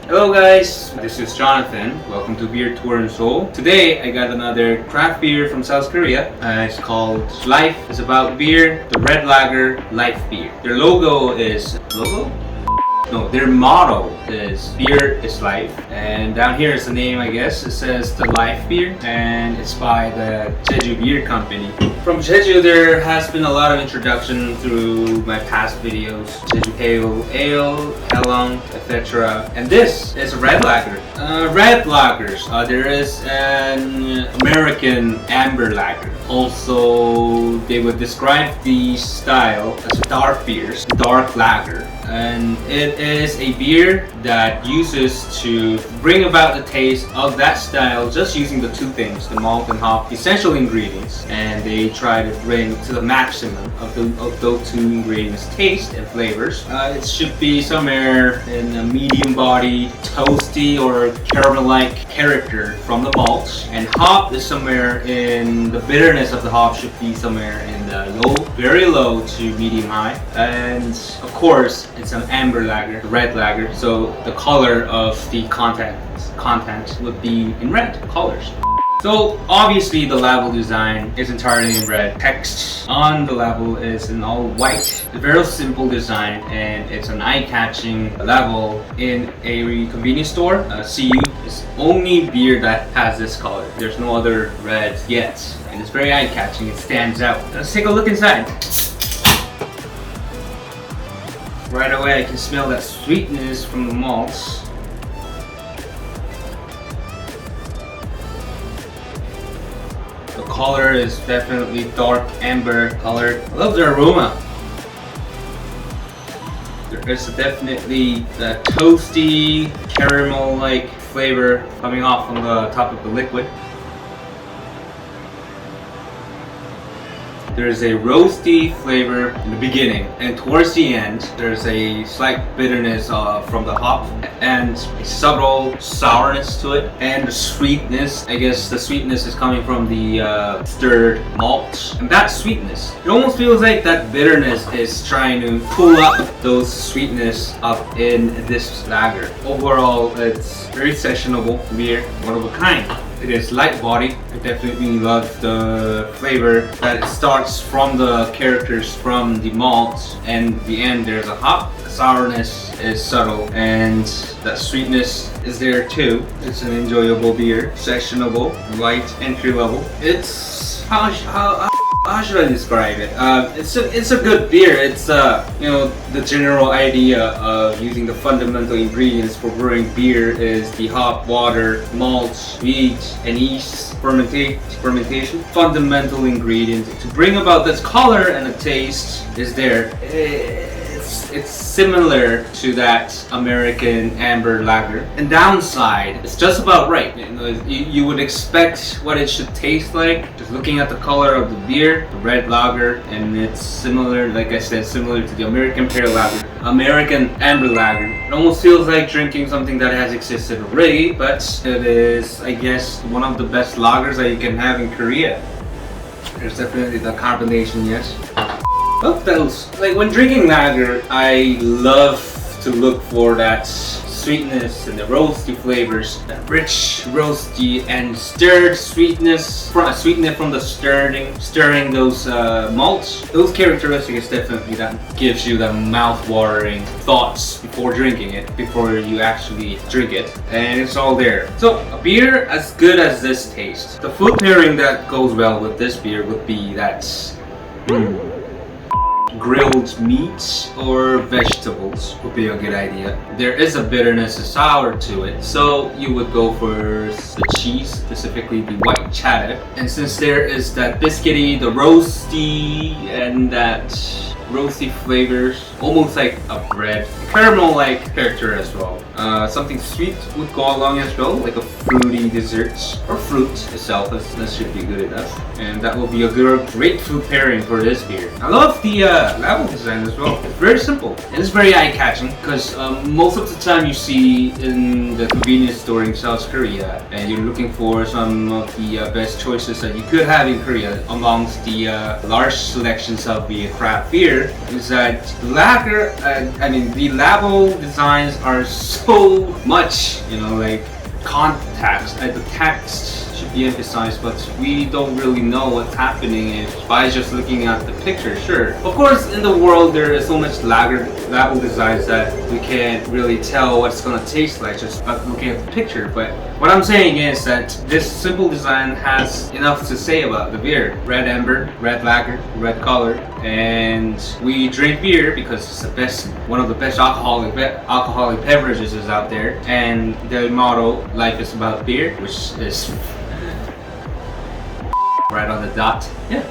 Hello guys, this is Jonathan. Welcome to Beertourinseoul. Today I got another craft beer from South Korea. It's called Life. It's about beer, the red lager Life beer. Their logo is their motto is beer is life, and down here is the name, I guess. It says the Life beer, and it's by the Jeju Beer Company. From Jeju, there has been a lot of introduction through my past videos. Jeju Pale Ale, Halong, etc. And this is a red lager. Red lagers. There is an American amber lager. Also, they would describe the style as dark beers, dark lager. And it is a beer that uses to bring about the taste of that style just using the two things, the malt and hop, essential ingredients, and they try to bring to the maximum of those two ingredients taste and flavors. It should be somewhere in a medium body, toasty or caramel-like character from the malt, and hop is somewhere in the bitterness of the hop should be somewhere in the low, very low to medium high, and of course it's an amber lager, red lager, so the color of the content would be in red colors. So obviously the label design is entirely in red. Text on the label is in all white. A very simple design, and it's an eye-catching label in a convenience store. CU is only beer that has this color. There's no other red yet, and it's very eye-catching. It stands out. Let's take a look inside. Right away I can smell that sweetness from the malts. The color is definitely dark amber color. I love the aroma. There is definitely that toasty caramel-like flavor coming off from the top of the liquid. There's a roasty flavor in the beginning, and towards the end there's a slight bitterness from the hop and a subtle sourness to it, and the sweetness. I guess the sweetness is coming from the stirred malt, and that sweetness, it almost feels like that bitterness is trying to pull up those sweetness up in this lager. Overall, it's very sessionable beer, one of a kind. It is light bodied. I definitely love the flavor that it starts from the characters from the malt, and the end there's a hop. The sourness is subtle, and that sweetness is there too. It's an enjoyable beer, sessionable, light, entry level. It's how should I describe it? It's a good beer. It's the general idea of using the fundamental ingredients for brewing beer is the hop, water, malt, wheat, and yeast fermentation. Fundamental ingredients to bring about this color and the taste is there. It's similar to that American amber lager. And downside, it's just about right. You would expect what it should taste like just looking at the color of the beer, the red lager, and it's similar, like I said, similar to the American pale lager, American amber lager. It almost feels like drinking something that has existed already, but it is, I guess, one of the best lagers that you can have in Korea. There's definitely the combination, yes. Love those. Like when drinking lager, I love to look for that sweetness and the roasty flavors, that rich, roasty, and stirred sweetness from the stirring those malts. Those characteristics definitely that gives you the mouth-watering thoughts before drinking it, before you actually drink it, and it's all there. So a beer as good as this tastes. The food pairing that goes well with this beer would be that grilled meat or vegetables would be a good idea. There is a bitterness, a sour to it, so you would go for the cheese, specifically the white cheddar. And since there is that biscuity, the roasty, and that roasty flavors, almost like a bread, caramel-like character as well. Something sweet would go along as well, like a fruity dessert or fruit itself. That should be good enough, and that will be a great food pairing for this beer. I love the label design as well. It's very simple and it's very eye-catching because most of the time you see in the convenience store in South Korea, and you're looking for some of the best choices that you could have in Korea amongst the large selections of the craft beer, is that the label designs are so much, you know, like context, the text should be emphasized, but we don't really know what's happening if by just looking at the picture. Sure, of course, in the world there is so much label designs that we can't really tell what it's gonna taste like just by looking at the picture. But what I'm saying is that this simple design has enough to say about the beer. Red amber, red lager, red color, and we drink beer because it's the best, one of the best alcoholic beverages is out there. And the motto, life is about beer, which is right on the dot. Yeah.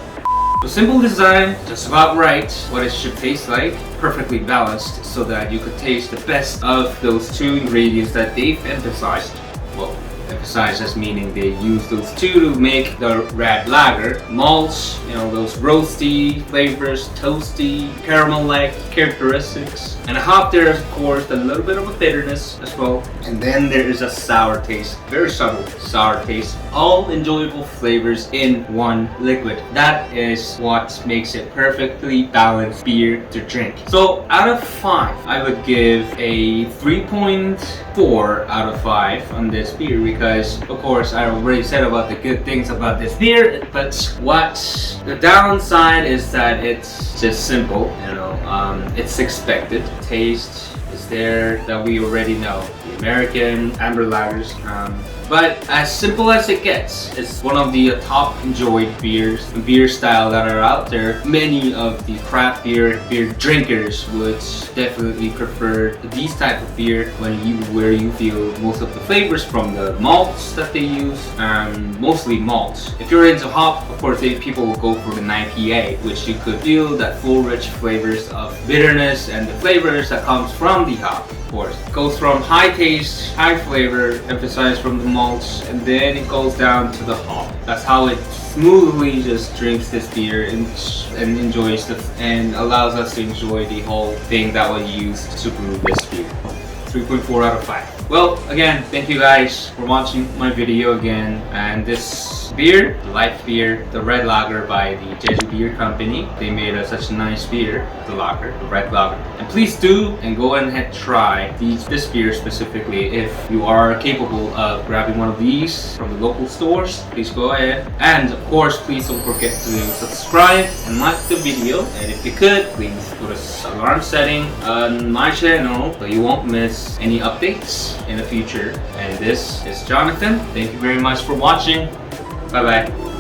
So simple design, just about right, what it should taste like, perfectly balanced so that you could taste the best of those two ingredients that they've emphasized. Well, emphasized as meaning they use those two to make the red lager. Malts, you know, those roasty flavors, toasty, caramel-like characteristics. And a hop there is, of course, a little bit of a bitterness as well. And then there is a sour taste, very subtle sour taste. All enjoyable flavors in one liquid. That is what makes it perfectly balanced beer to drink. So out of 5, I would give a 3.4 out of 5 on this beer because, of course, I already said about the good things about this beer, but what the downside is that it's just simple, you know, it's expected. Taste is there that we already know. The American amber lagers. But as simple as it gets, it's one of the top enjoyed beer style that are out there. Many of the craft beer drinkers would definitely prefer these type of beer where you feel most of the flavors from the malts that they use, mostly malts. If you're into hop, of course, people will go for an IPA, which you could feel that full rich flavors of bitterness and the flavors that comes from the hop. Of course, it goes from high taste, high flavor, emphasized from the malts, and then it goes down to the hop. That's how it smoothly just drinks this beer and enjoys and allows us to enjoy the whole thing that was used to brew this beer. 3.4 out of 5. Well, again, thank you guys for watching my video again. And this beer, the light beer, the red lager by the Jeju Beer Company. They made such a nice beer, the lager, the red lager. And please do and go ahead try this beer specifically. If you are capable of grabbing one of these from the local stores, please go ahead. And of course, please don't forget to subscribe and like the video. And if you could, please put an alarm setting on my channel so you won't miss any updates in the future. And this is Jonathan. Thank you very much for watching. Bye bye.